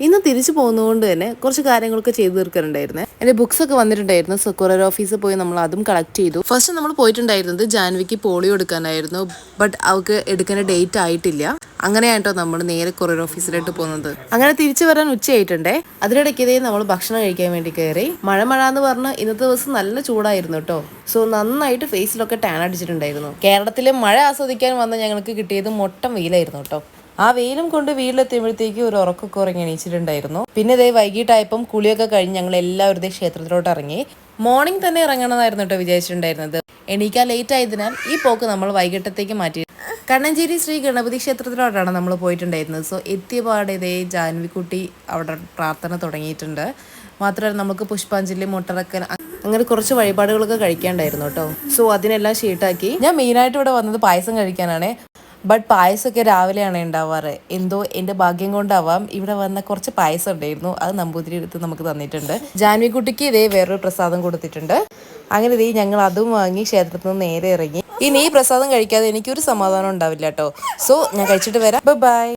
ഇന്ന് തിരിച്ചു പോകുന്നതുകൊണ്ട് തന്നെ കുറച്ച് കാര്യങ്ങളൊക്കെ ചെയ്തു തീർക്കാനുണ്ടായിരുന്നേ. എൻ്റെ ബുക്സ് ഒക്കെ വന്നിട്ടുണ്ടായിരുന്നു. സോ കൊറിയർ ഓഫീസിൽ പോയി നമ്മൾ അതും കളക്ട് ചെയ്തു. ഫസ്റ്റ് നമ്മൾ പോയിട്ടുണ്ടായിരുന്നത് ജാൻവിക്ക് പോളിയോ എടുക്കാനായിരുന്നു. ബട്ട് അവൾക്ക് എടുക്കേണ്ട ഡേറ്റ് ആയിട്ടില്ല. അങ്ങനെയായിട്ടോ നമ്മൾ നേരെ കൊറിയർ ഓഫീസിലോട്ട് പോകുന്നത്. അങ്ങനെ തിരിച്ചു വരാൻ ഉച്ചയായിട്ടുണ്ടേ. അതിനിടയ്ക്ക് നമ്മൾ ഭക്ഷണം കഴിക്കാൻ വേണ്ടി കയറി. മഴ എന്ന് പറഞ്ഞ് ഇന്നത്തെ ദിവസം നല്ല ചൂടായിരുന്നു കേട്ടോ. സോ നന്നായിട്ട് ഫേസിലൊക്കെ ടാൻ അടിച്ചിട്ടുണ്ടായിരുന്നു. കേരളത്തിലെ മഴ ആസ്വദിക്കാൻ വന്ന ഞങ്ങൾക്ക് കിട്ടിയത് മൊട്ടം വെയിലായിരുന്നു കേട്ടോ. ആ വെയിലും കൊണ്ട് വീട്ടിലെത്തിയപ്പോഴത്തേക്ക് ഒരു ഉറക്കൊക്കെ ഉറങ്ങി എണീച്ചിട്ടുണ്ടായിരുന്നു. പിന്നെ ഇതേ വൈകിട്ടായപ്പം കുളിയൊക്കെ കഴിഞ്ഞ് ഞങ്ങൾ എല്ലാവരും ക്ഷേത്രത്തിലോട്ട് ഇറങ്ങി. മോർണിംഗ് തന്നെ ഇറങ്ങണമെന്നായിരുന്നു കേട്ടോ വിചാരിച്ചിട്ടുണ്ടായിരുന്നത്. എണീക്കാൻ ലേറ്റ് ആയതിനാൽ ഈ പോക്ക് നമ്മൾ വൈകിട്ടത്തേക്ക് മാറ്റി. കണ്ണഞ്ചേരി ശ്രീ ഗണപതി ക്ഷേത്രത്തിലോട്ടാണ് നമ്മൾ പോയിട്ടുണ്ടായിരുന്നത്. സോ എത്തിയ പാടെ ഇതേ ജാൻവിക്കുട്ടി അവിടെ പ്രാർത്ഥന തുടങ്ങിയിട്ടുണ്ട്. മാത്രമല്ല നമുക്ക് പുഷ്പാഞ്ജലി, മുട്ടറക്കൽ അങ്ങനെ കുറച്ച് വഴിപാടുകളൊക്കെ കഴിക്കാണ്ടായിരുന്നു കേട്ടോ. സോ അതിനെല്ലാം ഷീട്ടാക്കി. ഞാൻ മെയിനായിട്ട് ഇവിടെ വന്നത് പായസം കഴിക്കാനാണ്. ബട്ട് പായസമൊക്കെ രാവിലെയാണ് ഉണ്ടാവാറ്. എന്തോ എൻ്റെ ഭാഗ്യം കൊണ്ടാവാം ഇവിടെ വന്ന കുറച്ച് പായസം ഉണ്ടായിരുന്നു. അത് നമ്പൂതിരി എടുത്ത് നമുക്ക് തന്നിട്ടുണ്ട്. ജാൻവിക്കുട്ടിക്ക് ഇതേ വേറൊരു പ്രസാദം കൊടുത്തിട്ടുണ്ട്. അങ്ങനെ ഇതേ ഞങ്ങൾ അതും വാങ്ങി ക്ഷേത്രത്തിൽ നിന്ന് നേരെ ഇറങ്ങി. ഇനി ഈ പ്രസാദം കഴിക്കാതെ എനിക്കൊരു സമാധാനം ഉണ്ടാവില്ല കേട്ടോ. സോ ഞാൻ കഴിച്ചിട്ട് വരാം. ബൈ.